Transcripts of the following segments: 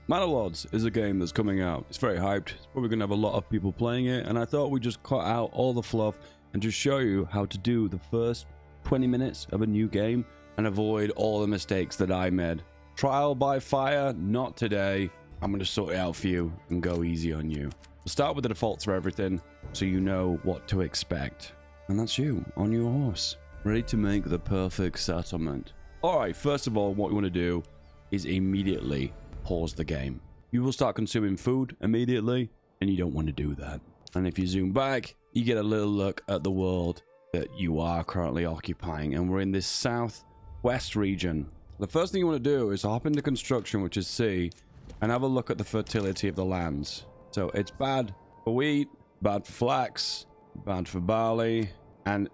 Manor Lords is a game that's coming out. It's very hyped. It's probably going to have a lot of people playing it, and I thought we'd just cut out all the fluff and just show you how to do the first 20 minutes of a new game and avoid all the mistakes that I made. Trial by fire, not today. I'm going to sort it out for you and go easy on you. We'll start with the defaults for everything so you know what to expect. And that's you on your horse, ready to make the perfect settlement. All right, first of all, what you want to do is immediately pause the game. You will start consuming food immediately, and you don't want to do that. And if you zoom back, you get a little look at the world that you are currently occupying, and we're in this southwest region. The first thing you want to do is hop into construction, which is C, and have a look at the fertility of the lands. So it's bad for wheat, bad for flax, bad for barley, and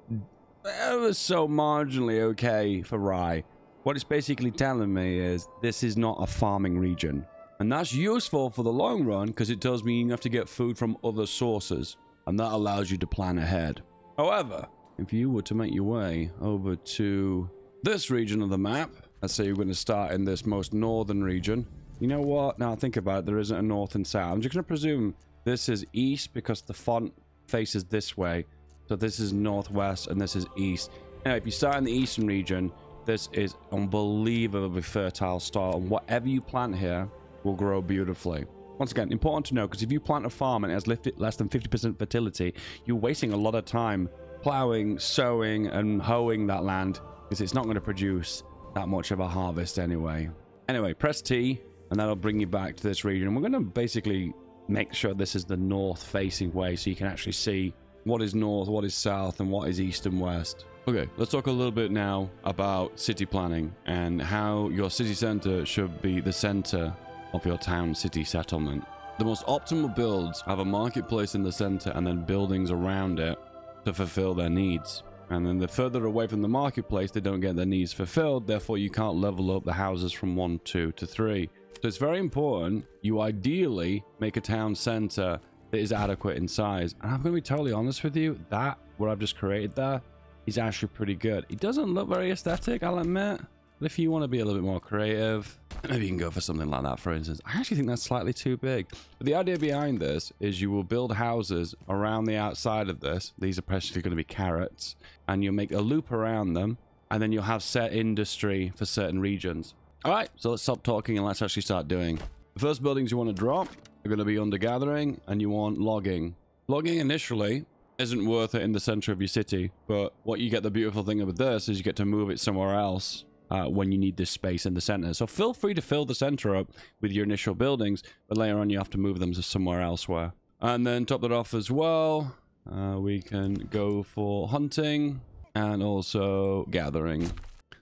ever so marginally okay for rye. What it's basically telling me is this is not a farming region. And that's useful for the long run because it tells me you have to get food from other sources. And that allows you to plan ahead. However, if you were to make your way over to this region of the map, let's say you're going to start in this most northern region. You know what? Now think about it. There isn't a north and south. I'm just going to presume this is east because the font faces this way. So this is northwest and this is east. Now, if you start in the eastern region, this is unbelievably fertile soil, and whatever you plant here will grow beautifully. Once again, important to know, because if you plant a farm and it has less than 50% fertility, you're wasting a lot of time plowing, sowing, and hoeing that land, because it's not going to produce that much of a harvest anyway. Anyway, press T, and that'll bring you back to this region. We're going to basically make sure this is the north-facing way, so you can actually see what is north, what is south, and what is east and west. Okay, let's talk a little bit now about city planning and how your city center should be the center of your town city settlement. The most optimal builds have a marketplace in the center and then buildings around it to fulfill their needs. And then the further away from the marketplace, they don't get their needs fulfilled, therefore you can't level up the houses from 1, 2 to 3. So it's very important you ideally make a town center that is adequate in size. And I'm going to be totally honest with you, that what I've just created there is actually pretty good. It doesn't look very aesthetic, I'll admit. But if you want to be a little bit more creative, maybe you can go for something like that, for instance. I actually think that's slightly too big. But the idea behind this is you will build houses around the outside of this. These are basically going to be carrots. And you'll make a loop around them. And then you'll have set industry for certain regions. All right, so let's stop talking and let's actually start doing. The first buildings you want to drop are going to be under gathering, and you want logging. Logging initially isn't worth it in the center of your city, but what you get, the beautiful thing with this is you get to move it somewhere else when you need this space in the center. So feel free to fill the center up with your initial buildings, but later on you have to move them to somewhere elsewhere. And then top that off as well, we can go for hunting and also gathering.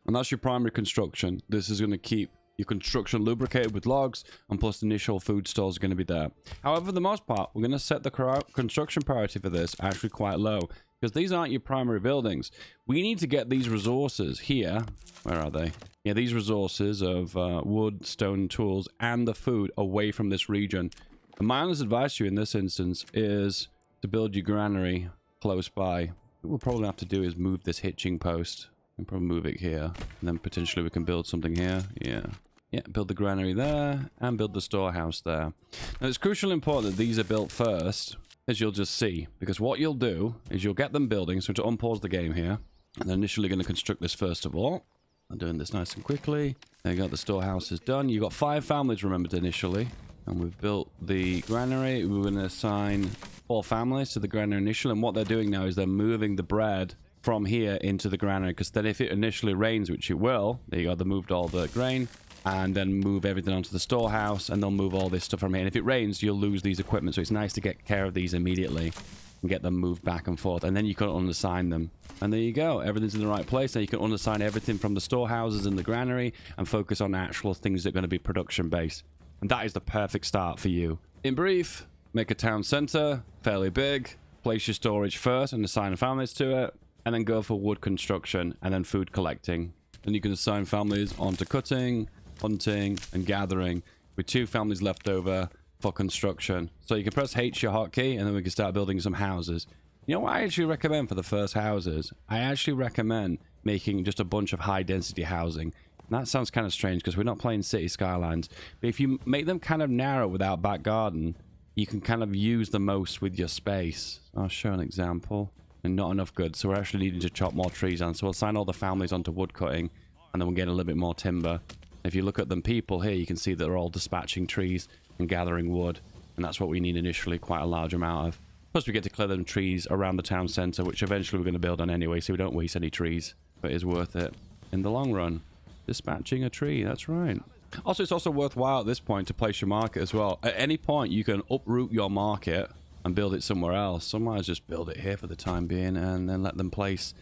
And that's your primary construction. This is going to keep your construction lubricated with logs, and plus the initial food stores are going to be there. However, for the most part, we're going to set the construction priority for this actually quite low, because these aren't your primary buildings. We need to get these resources here. Where are they? Yeah, these resources of wood, stone, tools, and the food away from this region. And my honest advice to you in this instance is to build your granary close by. What we'll probably have to do is move this hitching post. And probably move it here. And then potentially we can build something here. Yeah, build the granary there and build the storehouse there. Now, it's crucially important that these are built first, as you'll just see, because what you'll do is you'll get them building. So to unpause the game here, and they're initially going to construct this first of all. I'm doing this nice and quickly. There you go, the storehouse is done. You've got 5 families, remembered initially, and we've built the granary. We're going to assign 4 families to the granary initially, and what they're doing now is they're moving the bread from here into the granary, because then if it initially rains, which it will, there you go, they moved all the grain, and then move everything onto the storehouse, and they'll move all this stuff from here. And if it rains, you'll lose these equipment, so it's nice to get care of these immediately and get them moved back and forth, and then you can unassign them. And there you go, everything's in the right place. Now you can unassign everything from the storehouses and the granary and focus on actual things that are going to be production based, and that is the perfect start for you. In brief, make a town center fairly big, place your storage first and assign families to it, and then go for wood construction and then food collecting. Then you can assign families onto cutting, hunting, and gathering, with 2 families left over for construction. So you can press H, your hotkey, and then we can start building some houses. You know what I actually recommend for the first houses? I actually recommend making just a bunch of high density housing. And that sounds kind of strange because we're not playing City Skylines. But if you make them kind of narrow without back garden, you can kind of use the most with your space. I'll show an example. And not enough goods, so we're actually needing to chop more trees down. So we'll assign all the families onto wood cutting, and then we'll get a little bit more timber. If you look at them people here, you can see that they're all dispatching trees and gathering wood, and that's what we need initially, quite a large amount of. Plus we get to clear them trees around the town center, which eventually we're going to build on anyway, so we don't waste any trees, but it is worth it in the long run. Dispatching a tree, that's right. Also, it's also worthwhile at this point to place your market as well. At any point you can uproot your market and build it somewhere else. So I might just build it here for the time being and then let them place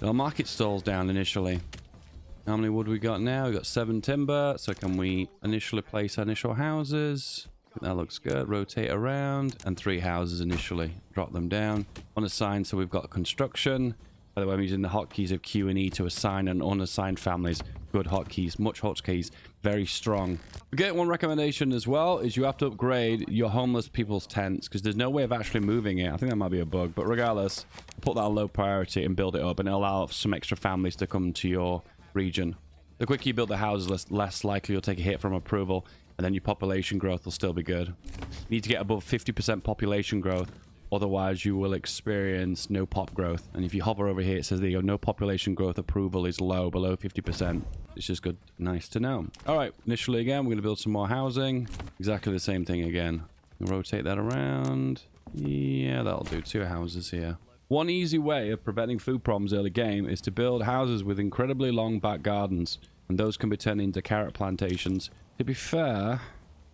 our market stalls down initially. How many wood we got now? We got 7 timber. So can we initially place our initial houses? That looks good. Rotate around, and 3 houses initially. Drop them down. Unassigned, so we've got construction. By the way, I'm using the hotkeys of Q and E to assign and unassigned families. Good hotkeys, much hotkeys, very strong. We get one recommendation as well is you have to upgrade your homeless people's tents because there's no way of actually moving it. I think that might be a bug, but regardless, put that on low priority and build it up, and it'll allow some extra families to come to your region. The quicker you build the houses, less likely you'll take a hit from approval, and then your population growth will still be good. You need to get above 50% population growth. Otherwise, you will experience no pop growth. And if you hover over here, it says there you go, no population growth approval is low, below 50%. It's just good. Nice to know. All right, initially again, we're going to build some more housing. Exactly the same thing again. Rotate that around. Yeah, that'll do. 2 houses here. One easy way of preventing food problems early game is to build houses with incredibly long back gardens. And those can be turned into carrot plantations. To be fair,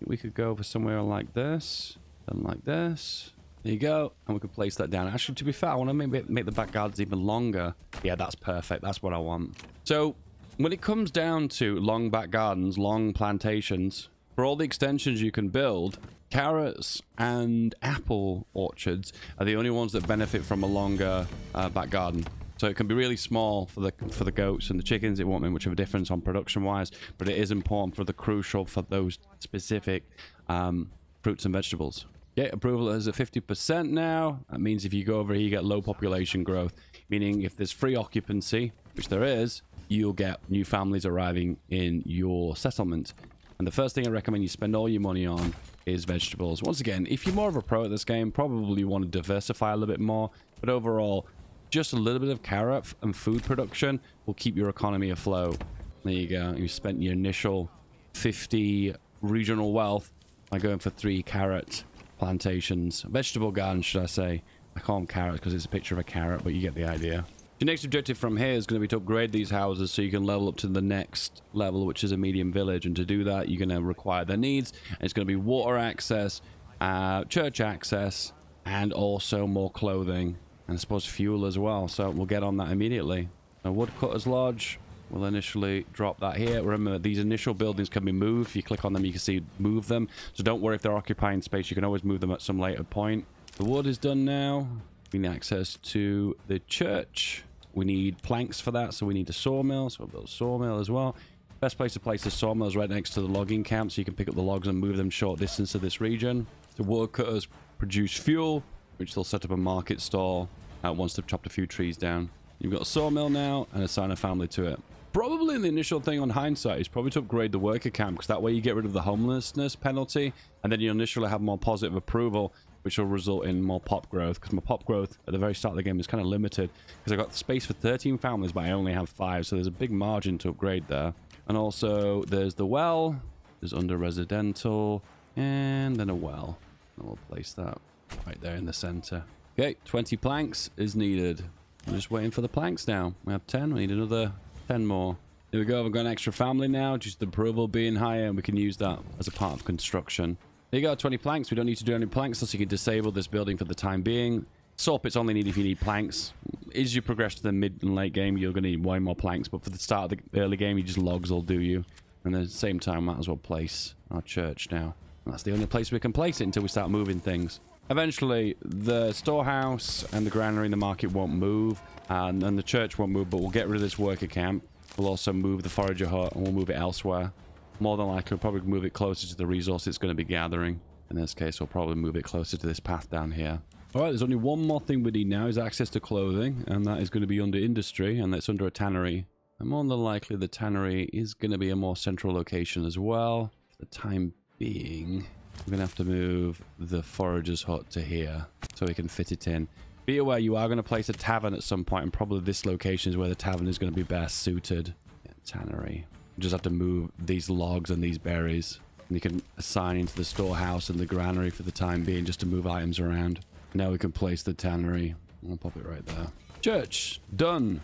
we could go for somewhere like this. And like this. There you go, and we can place that down. Actually, to be fair, I want to make the back gardens even longer. Yeah, that's perfect. That's what I want. So, when it comes down to long back gardens, long plantations, for all the extensions you can build, carrots and apple orchards are the only ones that benefit from a longer back garden. So it can be really small for the goats and the chickens. It won't make much of a difference on production-wise, but it is important for the crucial for those specific fruits and vegetables. Okay, approval is at 50% now. That means if you go over here, you get low population growth. Meaning if there's free occupancy, which there is, you'll get new families arriving in your settlement. And the first thing I recommend you spend all your money on is vegetables. Once again, if you're more of a pro at this game, probably want to diversify a little bit more. But overall, just a little bit of carrot and food production will keep your economy afloat. There you go. You spent your initial 50 regional wealth by going for 3 carrot plantations, vegetable gardens, should I say. I call them carrots because it's a picture of a carrot, but you get the idea. Your next objective from here is going to be to upgrade these houses so you can level up to the next level, which is a medium village. And to do that, you're going to require their needs. And it's going to be water access, church access, and also more clothing, and I suppose fuel as well. So we'll get on that immediately. A woodcutter's lodge. We'll initially drop that here. Remember, these initial buildings can be moved. If you click on them, you can see move them. So don't worry if they're occupying space. You can always move them at some later point. The wood is done now. We need access to the church. We need planks for that, so we need a sawmill. So we'll build a sawmill as well. Best place to place the sawmill is right next to the logging camp, so you can pick up the logs and move them short distance to this region. The woodcutters produce fuel, which they'll set up a market stall once they've chopped a few trees down. You've got a sawmill now and assign a family to it. Probably the initial thing on hindsight is probably to upgrade the worker camp, because that way you get rid of the homelessness penalty, and then you initially have more positive approval, which will result in more pop growth, because my pop growth at the very start of the game is kind of limited, because I got space for 13 families, but I only have 5, so there's a big margin to upgrade there. And also there's the well, there's under residential, and then a well. And we'll place that right there in the center. Okay, 20 planks is needed. I'm just waiting for the planks now. We have 10, we need another 10 more. Here we go. We've got an extra family now, just the approval being higher, and we can use that as a part of construction. There you go, 20 planks. We don't need to do any planks, so you can disable this building for the time being. Saw pits only need if you need planks. As you progress to the mid and late game, you're going to need way more planks, but for the start of the early game, you just logs will do you. And at the same time, might as well place our church now. And that's the only place we can place it until we start moving things. Eventually, the storehouse and the granary in the market won't move, and the church won't move, but we'll get rid of this worker camp. We'll also move the forager hut, and we'll move it elsewhere. More than likely, we'll probably move it closer to the resource it's going to be gathering. In this case, we'll probably move it closer to this path down here. All right, there's only one more thing we need now, is access to clothing, and that is going to be under industry, and that's under a tannery. And more than likely, the tannery is going to be a more central location as well. For the time being, we're going to have to move the forager's hut to here so we can fit it in. Be aware, you are going to place a tavern at some point, and probably this location is where the tavern is going to be best suited. Yeah, tannery. You just have to move these logs and these berries. And you can assign into the storehouse and the granary for the time being just to move items around. Now we can place the tannery. I'll pop it right there. Church, done.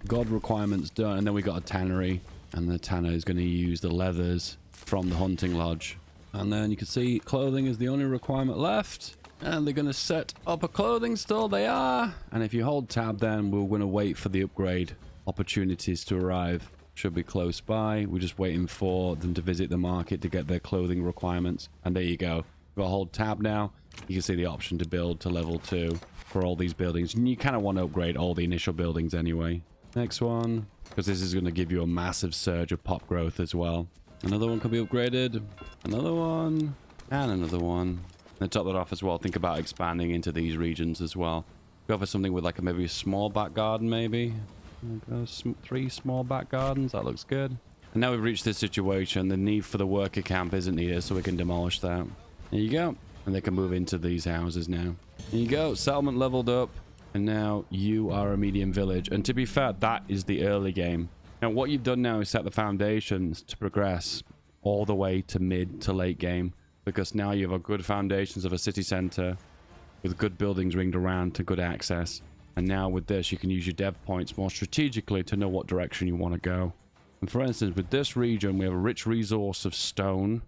God requirements done. And then we got a tannery. And the tanner is going to use the leathers from the hunting lodge. And then you can see clothing is the only requirement left. And they're going to set up a clothing store. They are. And if you hold tab, then we're going to wait for the upgrade opportunities to arrive. Should be close by. We're just waiting for them to visit the market to get their clothing requirements. And there you go. We've got hold tab now. You can see the option to build to level 2 for all these buildings. And you kind of want to upgrade all the initial buildings anyway. Next one. Because this is going to give you a massive surge of pop growth as well. Another one can be upgraded. Another one. And another one. And to top that off as well, think about expanding into these regions as well. Go for something with like maybe a small back garden maybe. 3 small back gardens. That looks good. And now we've reached this situation. The need for the worker camp isn't needed, so we can demolish that. There you go. And they can move into these houses now. There you go. Settlement leveled up. And now you are a medium village. And to be fair, that is the early game. Now what you've done now is set the foundations to progress all the way to mid to late game. Because now you have a good foundations of a city center with good buildings ringed around to good access. And now with this, you can use your dev points more strategically to know what direction you want to go. And for instance, with this region, we have a rich resource of stone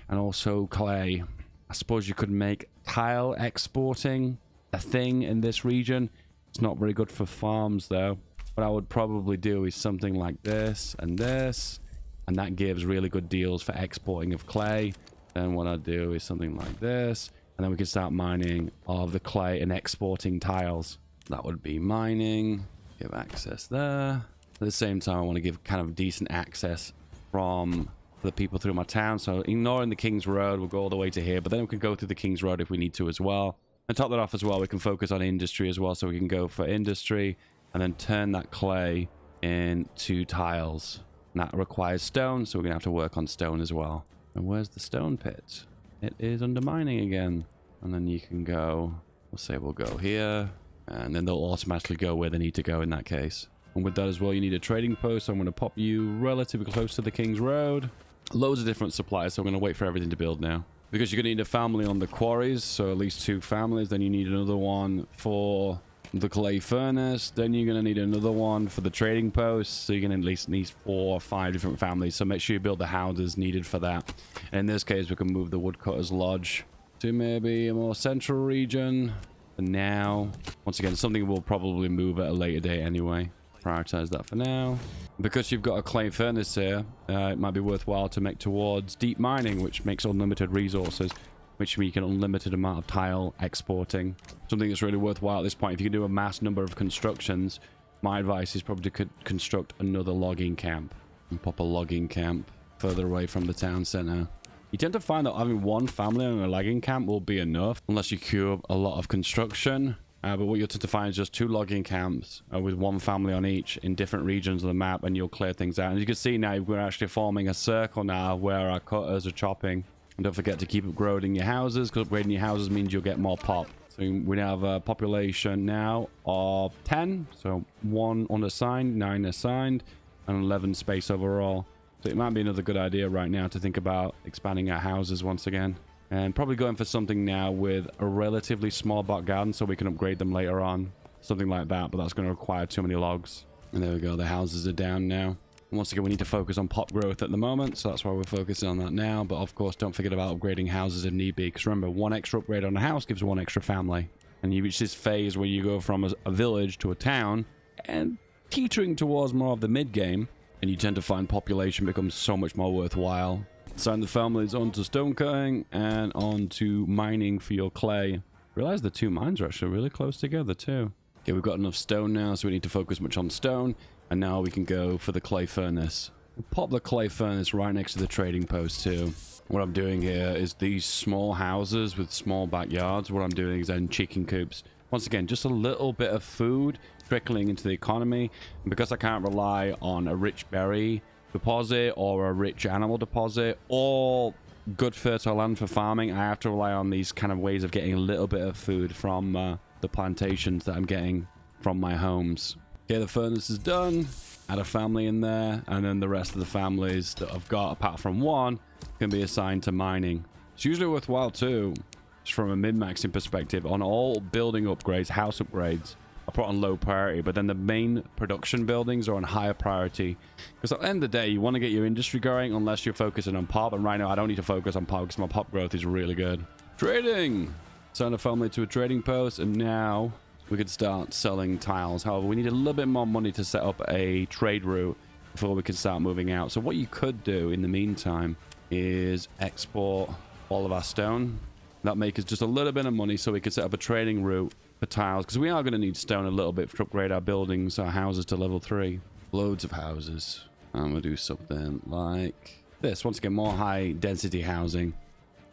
and also clay. I suppose you could make tile exporting a thing in this region. It's not very good for farms though. What I would probably do is something like this and this. And that gives really good deals for exporting of clay. Then what I'd do is something like this. And then we can start mining of the clay and exporting tiles. That would be mining. Give access there. At the same time, I want to give kind of decent access from the people through my town. So ignoring the King's Road, we'll go all the way to here. But then we can go through the King's Road if we need to as well. And top that off as well, we can focus on industry as well. So we can go for industry and then turn that clay into tiles. And that requires stone, so we're going to have to work on stone as well. And where's the stone pit? It is under mining again. And then you can go, we'll say we'll go here. And then they'll automatically go where they need to go in that case. And with that as well, you need a trading post. So I'm going to pop you relatively close to the King's Road. Loads of different supplies. So I'm going to wait for everything to build now. Because you're going to need a family on the quarries. So at least 2 families. Then you need another one for the clay furnace. Then you're going to need another one for the trading post. So you're going to at least need 4 or 5 different families. So make sure you build the houses needed for that. And in this case, we can move the woodcutter's lodge to maybe a more central region. And now, once again, something we'll probably move at a later date anyway. Prioritize that for now. Because you've got a clay furnace here, it might be worthwhile to make towards deep mining, which makes unlimited resources, which means you can unlimited amount of tile exporting. Something that's really worthwhile at this point. If you can do a mass number of constructions, my advice is probably to construct another logging camp and pop a logging camp further away from the town center. You tend to find that having 1 family on a logging camp will be enough unless you queue a lot of construction. But what you'll tend to find is just 2 logging camps with 1 family on each in different regions of the map, and you'll clear things out. And you can see now we're actually forming a circle now where our cutters are chopping. And don't forget to keep upgrading your houses, because upgrading your houses means you'll get more pop. So we now have a population now of 10. So 1 unassigned, 9 assigned, and 11 space overall. So it might be another good idea right now to think about expanding our houses once again. And probably going for something now with a relatively small back garden so we can upgrade them later on. Something like that, but that's going to require too many logs. And there we go, the houses are down now. And once again, we need to focus on pop growth at the moment, so that's why we're focusing on that now. But of course, don't forget about upgrading houses if need be, because remember, 1 extra upgrade on a house gives 1 extra family. And you reach this phase where you go from a village to a town, and teetering towards more of the mid-game. And you tend to find population becomes so much more worthwhile. Sign the families onto stone cutting and onto mining for your clay. Realize the 2 mines are actually really close together too. Okay, we've got enough stone now, so we need to focus much on stone. And now we can go for the clay furnace. We'll pop the clay furnace right next to the trading post too. What I'm doing here is these small houses with small backyards. What I'm doing is then chicken coops. Once again, just a little bit of food trickling into the economy. And because I can't rely on a rich berry deposit or a rich animal deposit or good fertile land for farming, I have to rely on these kind of ways of getting a little bit of food from the plantations that I'm getting from my homes. Okay, the furnace is done. Add a family in there, and then the rest of the families that I've got, apart from one, can be assigned to mining. It's usually worthwhile too, just from a min-maxing perspective. On all building upgrades, house upgrades, I put on low priority, but then the main production buildings are on higher priority. Because at the end of the day, you want to get your industry going unless you're focusing on pop. And right now, I don't need to focus on pop because my pop growth is really good. Trading! Send a family to a trading post, and now we could start selling tiles. However, we need a little bit more money to set up a trade route before we can start moving out. So what you could do in the meantime is export all of our stone. That makes us just a little bit of money so we can set up a trading route for tiles, because we are going to need stone a little bit to upgrade our buildings, our houses to level 3. Loads of houses. I'm going to do something like this. Once again, more high density housing.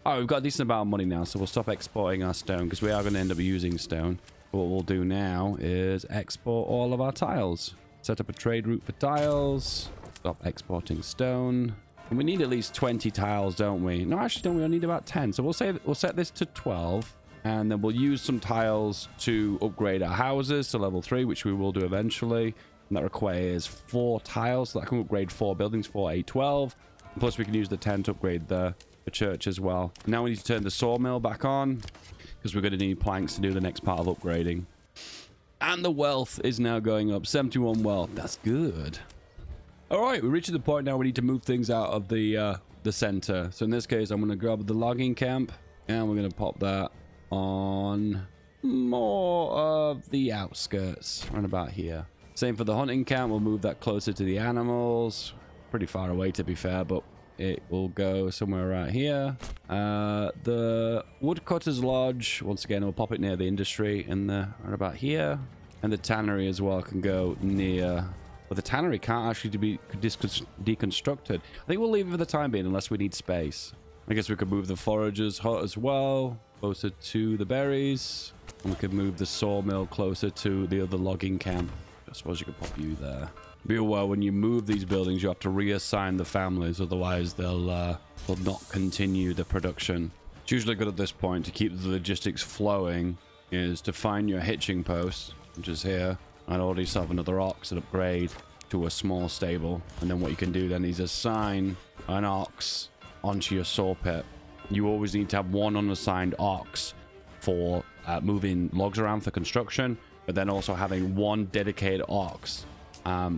Oh, we've got a decent amount of money now, so we'll stop exporting our stone because we are going to end up using stone. What we'll do now is export all of our tiles. Set up a trade route for tiles. Stop exporting stone. And we need at least 20 tiles, don't we? No, actually, don't we? I need about 10. So we'll set this to 12. And then we'll use some tiles to upgrade our houses to level 3, which we will do eventually. And that requires 4 tiles. So that can upgrade 4 buildings, 4, 8, 12. And plus, we can use the 10 to upgrade the church as well. Now we need to turn the sawmill back on, because we're going to need planks to do the next part of upgrading. And the wealth is now going up. 71 wealth. That's good. All right, we're reaching the point now we need to move things out of the center. So in this case, I'm going to grab the logging camp, and we're going to pop that on more of the outskirts, right about here. Same for the hunting camp. We'll move that closer to the animals. Pretty far away, to be fair, but it will go somewhere right here. The woodcutter's lodge, once again, we'll pop it near the industry in the right about here. And the tannery as well can go near, but the tannery can't actually be deconstructed. I think we'll leave it for the time being unless we need space. I guess we could move the forager's hut as well, closer to the berries. And we could move the sawmill closer to the other logging camp. I suppose you could pop you there. Be aware, when you move these buildings, you have to reassign the families, otherwise they'll not continue the production. It's usually good at this point to keep the logistics flowing is to find your hitching post, which is here. I'd already have another ox and upgrade to a small stable. And then what you can do then is assign an ox onto your saw pit. You always need to have one unassigned ox for moving logs around for construction, but then also having one dedicated ox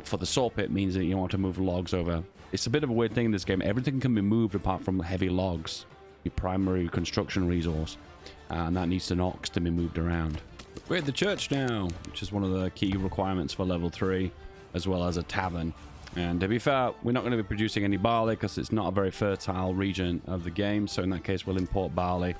for the saw pit means that you don't want to move logs over. It's a bit of a weird thing in this game. Everything can be moved apart from heavy logs, your primary construction resource, and that needs an ox to be moved around. We're at the church now, which is one of the key requirements for level 3, as well as a tavern. And to be fair, we're not going to be producing any barley because it's not a very fertile region of the game. So in that case, we'll import barley,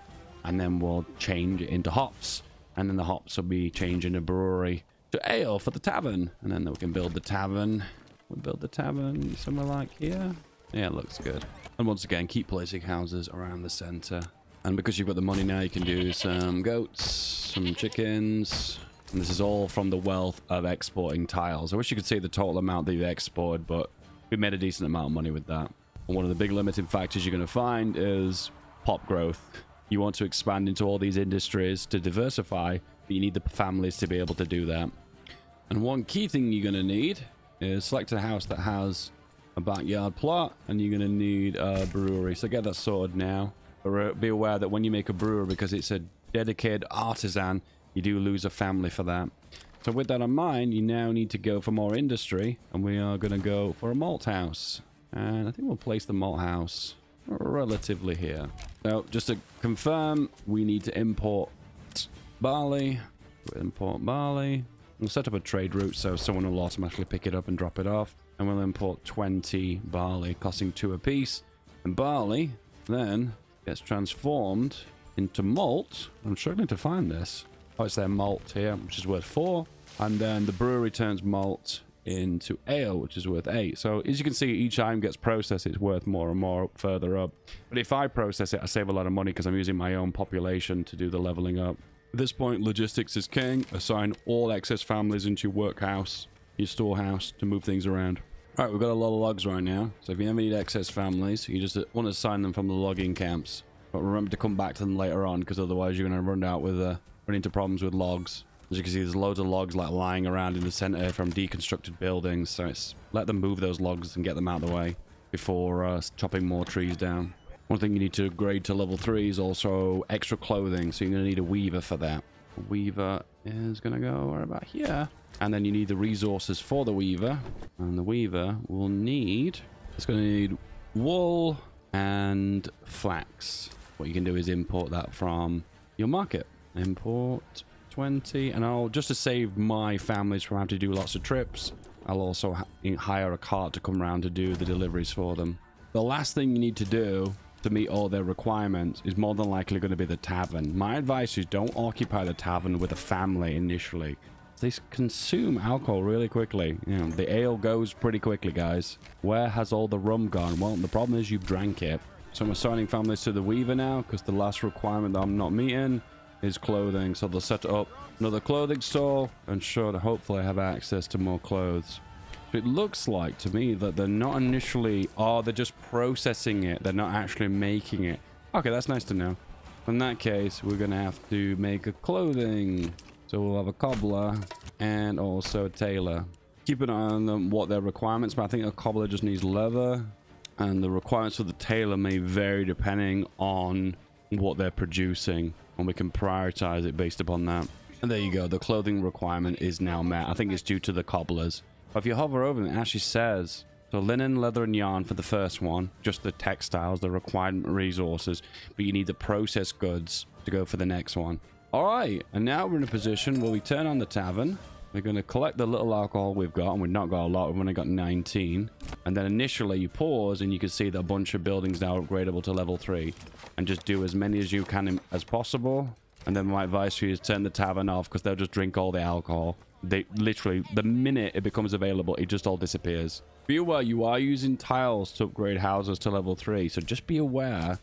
and then we'll change it into hops, and then the hops will be changed into brewery to ale for the tavern. And then we can build the tavern. We'll build the tavern somewhere like here. Yeah, it looks good. And once again, keep placing houses around the center. And because you've got the money now, you can do some goats, some chickens. And this is all from the wealth of exporting tiles. I wish you could see the total amount that you exported, but we made a decent amount of money with that. And one of the big limiting factors you're going to find is pop growth. You want to expand into all these industries to diversify, but you need the families to be able to do that. And one key thing you're going to need is select a house that has a backyard plot, and you're going to need a brewery. So get that sorted now. But be aware that when you make a brewer, because it's a dedicated artisan, you do lose a family for that. So with that in mind, you now need to go for more industry, and we are going to go for a malt house. And I think we'll place the malt house relatively here. So just to confirm, we need to import barley. We'll import barley. We'll set up a trade route so someone will automatically pick it up and drop it off. And we'll import 20 barley, costing 2 apiece. And barley then gets transformed into malt. I'm struggling to find this. Oh, it's their malt here, which is worth 4. And then the brewery turns malt into ale, which is worth 8. So as you can see, each time gets processed, it's worth more and more further up. But if I process it, I save a lot of money because I'm using my own population to do the leveling up. At this point, logistics is king. Assign all excess families into your workhouse, your storehouse, to move things around. All right, we've got a lot of logs right now. So if you ever need excess families, you just want to assign them from the logging camps. But remember to come back to them later on, because otherwise you're going to run into problems with logs. As you can see, there's loads of logs like lying around in the center from deconstructed buildings. So let them move those logs and get them out of the way before chopping more trees down. One thing you need to upgrade to level 3 is also extra clothing. So you're going to need a weaver for that. The weaver is going to go right about here. And then you need the resources for the weaver. And the weaver will need... It's going to need wool and flax. What you can do is import that from your market. Import 20. And I'll, just to save my families from having to do lots of trips, I'll also hire a cart to come around to do the deliveries for them. The last thing you need to do to meet all their requirements is more than likely going to be the tavern. My advice is don't occupy the tavern with a family initially. They consume alcohol really quickly. You know, the ale goes pretty quickly, guys. Where has all the rum gone? Well, the problem is you drank it. So I'm assigning families to the weaver now, because the last requirement that I'm not meeting is clothing. So they'll set up another clothing store and should hopefully have access to more clothes. So it looks like to me that they're not initially... Oh, they're just processing it. They're not actually making it. Okay, that's nice to know. In that case, we're going to have to make a clothing. So we'll have a cobbler and also a tailor. Keep an eye on them, what their requirements, but I think a cobbler just needs leather, and the requirements for the tailor may vary depending on what they're producing, and we can prioritize it based upon that. And there you go, the clothing requirement is now met. I think it's due to the cobblers. But if you hover over it, it actually says, so linen, leather, and yarn for the first one, just the textiles, the required resources, but you need the processed goods to go for the next one. All right, and now we're in a position where we turn on the tavern. We're going to collect the little alcohol we've got, and we've not got a lot. We've only got 19. And then initially you pause, and you can see that a bunch of buildings now are upgradable to level 3. And just do as many as you can as possible. And then my advice for you is turn the tavern off, because they'll just drink all the alcohol. They literally, the minute it becomes available, it just all disappears. Be aware, you are using tiles to upgrade houses to level 3. So just be aware.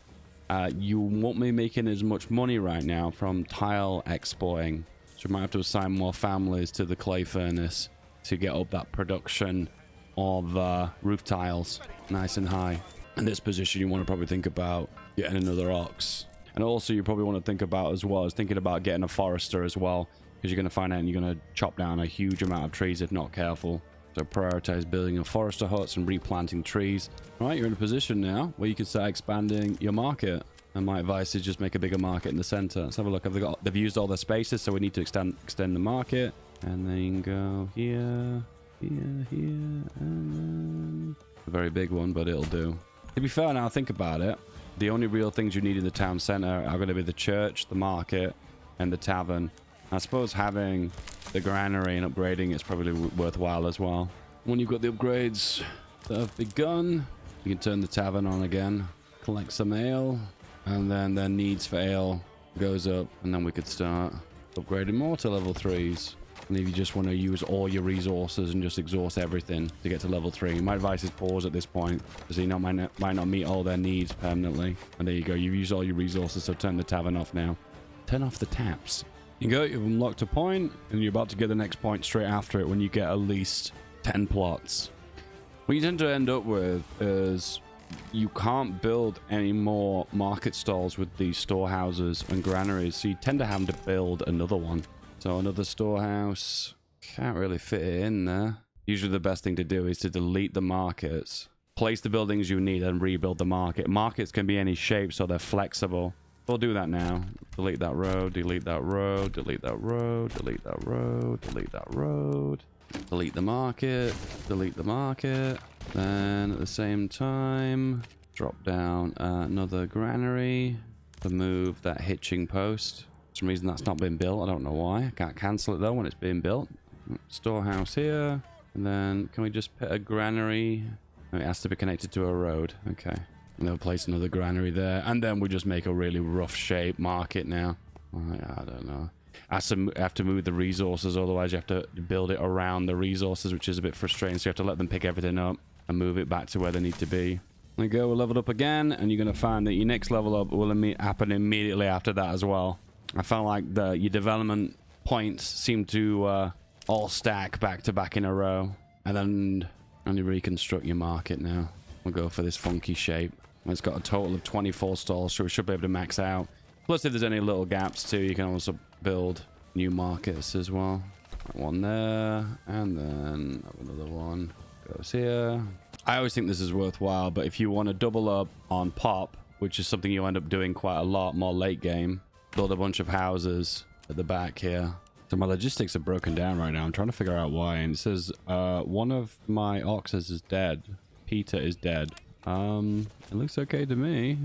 You won't be making as much money right now from tile exporting. So you might have to assign more families to the clay furnace to get up that production of roof tiles nice and high. In this position, you want to probably think about getting another ox. And also you probably want to think about as well as thinking about getting a forester as well, because you're going to find out you're going to chop down a huge amount of trees if not careful. So prioritize building a forester huts and replanting trees. All right, you're in a position now where you can start expanding your market. And my advice is just make a bigger market in the center. Let's have a look. They've used all their spaces, so we need to extend the market. And then go here, here, here, and then... A very big one, but it'll do. To be fair, now think about it. The only real things you need in the town center are going to be the church, the market, and the tavern. I suppose having the granary and upgrading is probably worthwhile as well. When you've got the upgrades that have begun, you can turn the tavern on again, collect some ale, and then their needs for ale goes up, and then we could start upgrading more to level 3s. And if you just want to use all your resources and just exhaust everything to get to level 3, my advice is pause at this point, because you might not meet all their needs permanently. And there you go, you've used all your resources, so turn the tavern off now. Turn off the taps. You go, you've unlocked a point, and you're about to get the next point straight after it when you get at least 10 plots. What you tend to end up with is you can't build any more market stalls with these storehouses and granaries, so you tend to have to build another one. So another storehouse, can't really fit it in there. Usually the best thing to do is to delete the markets, place the buildings you need, and rebuild the market. Markets can be any shape, so they're flexible. We'll do that now. Delete that road, delete that road, delete that road, delete that road, delete that road. Delete the market, delete the market. Then at the same time, drop down another granary to move that hitching post. For some reason that's not been built. I don't know why. I can't cancel it though when it's being built. Storehouse here. And then can we just put a granary? Oh, it has to be connected to a road. Okay. And they'll place another granary there. And then we just make a really rough shape market now. I don't know. I have to move the resources, otherwise you have to build it around the resources, which is a bit frustrating. So you have to let them pick everything up and move it back to where they need to be. There you go, we'll level up again, and you're going to find that your next level up will happen immediately after that as well. I felt like your development points seem to all stack back to back in a row. And then only reconstruct your market now. We'll go for this funky shape. It's got a total of 24 stalls, so we should be able to max out. Plus, if there's any little gaps too, you can also build new markets as well. One there, and then another one goes here. I always think this is worthwhile, but if you want to double up on pop, which is something you end up doing quite a lot more late game, build a bunch of houses at the back here. So my logistics are broken down right now. I'm trying to figure out why. And it says one of my oxes is dead. Peter is dead. It looks okay to me.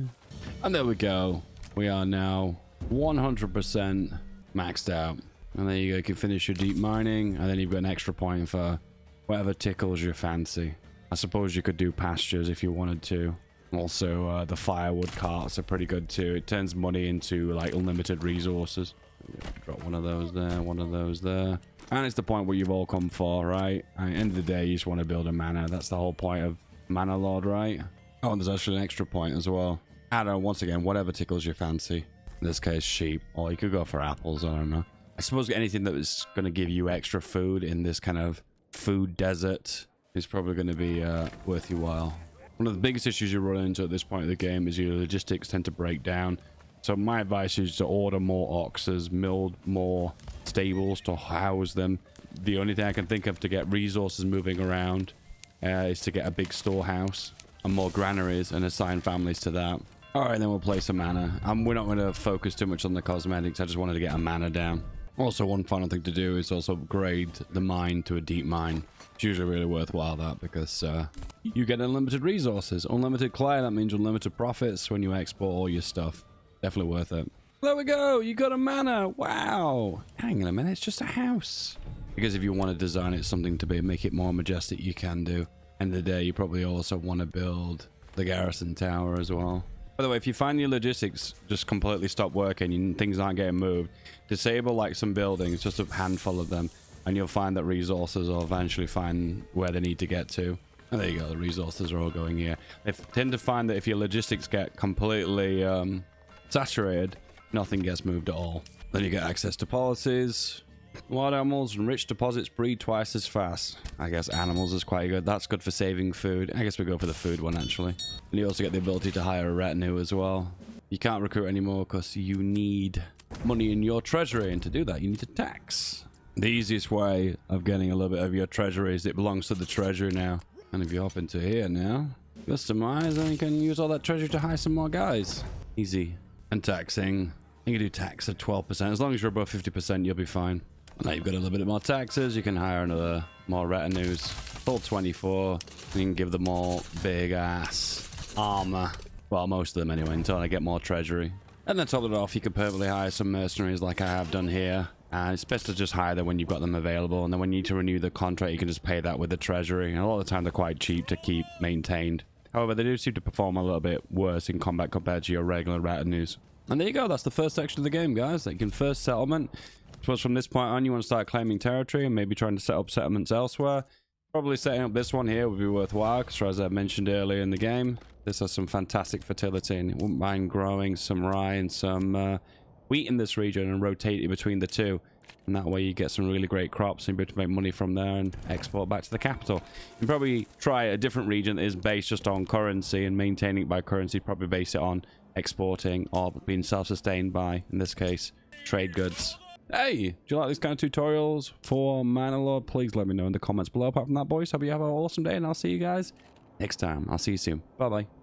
And there we go. We are now 100% maxed out. And there you go. You can finish your deep mining. And then you've got an extra point for whatever tickles your fancy. I suppose you could do pastures if you wanted to. Also, the firewood carts are pretty good too. It turns money into like unlimited resources. Drop one of those there, one of those there. And it's the point where you've all come for, right? At the end of the day, you just want to build a manor. That's the whole point of Manor Lord, right? Oh, and there's actually an extra point as well. I don't know, once again, whatever tickles your fancy. In this case, sheep. Or you could go for apples, I don't know. I suppose anything that is going to give you extra food in this kind of food desert is probably going to be worth your while. One of the biggest issues you run into at this point of the game is your logistics tend to break down. So my advice is to order more oxes, build more stables to house them. The only thing I can think of to get resources moving around is to get a big storehouse and more granaries and assign families to that. All right, then we'll place a manor. We're not going to focus too much on the cosmetics. I just wanted to get a manor down. Also, one final thing to do is also upgrade the mine to a deep mine. It's usually really worthwhile that because you get unlimited resources. Unlimited clay, that means unlimited profits when you export all your stuff. Definitely worth it. There we go. You got a manor. Wow. Hang on a minute. It's just a house. Because if you want to design it something to make it more majestic, you can do. End of the day, you probably also want to build the garrison tower as well. By the way, if you find your logistics just completely stop working and things aren't getting moved, disable like some buildings, just a handful of them, and you'll find that resources will eventually find where they need to get to. And there you go. The resources are all going here. They tend to find that if your logistics get completely saturated, nothing gets moved at all. Then you get access to policies. Wild animals and rich deposits breed twice as fast. I guess animals is quite good. That's good for saving food. I guess we go for the food one actually. And you also get the ability to hire a retinue as well. You can't recruit anymore because you need money in your treasury, and to do that you need to tax. The easiest way of getting a little bit of your treasury is it belongs to the treasury now. And if you hop into here now, customize, and you can use all that treasury to hire some more guys. Easy. And taxing, you can do tax at 12%. As long as you're above 50%, you'll be fine. And now you've got a little bit more taxes. You can hire another more retinues. Full 24. You can give them all big ass armor. Well, most of them anyway, until I get more treasury. And then top it off, you can perfectly hire some mercenaries like I have done here. And it's best to just hire them when you've got them available. And then when you need to renew the contract, you can just pay that with the treasury. And a lot of the time, they're quite cheap to keep maintained. However, they do seem to perform a little bit worse in combat compared to your regular retinues. And there you go. That's the first section of the game, guys. Like in first settlement. I suppose from this point on, you want to start claiming territory and maybe trying to set up settlements elsewhere. Probably setting up this one here would be worthwhile because, as I mentioned earlier in the game, this has some fantastic fertility and it wouldn't mind growing some rye and some wheat in this region and rotating between the two. And that way you get some really great crops and be able to make money from there and export back to the capital. You can probably try a different region that is based just on currency and maintaining it by currency. Probably base it on exporting or being self-sustained by, in this case, trade goods. Hey, do you like these kind of tutorials for Manor Lord? Please let me know in the comments below. Apart from that, boys, hope you have an awesome day and I'll see you guys next time. I'll see you soon. Bye-bye.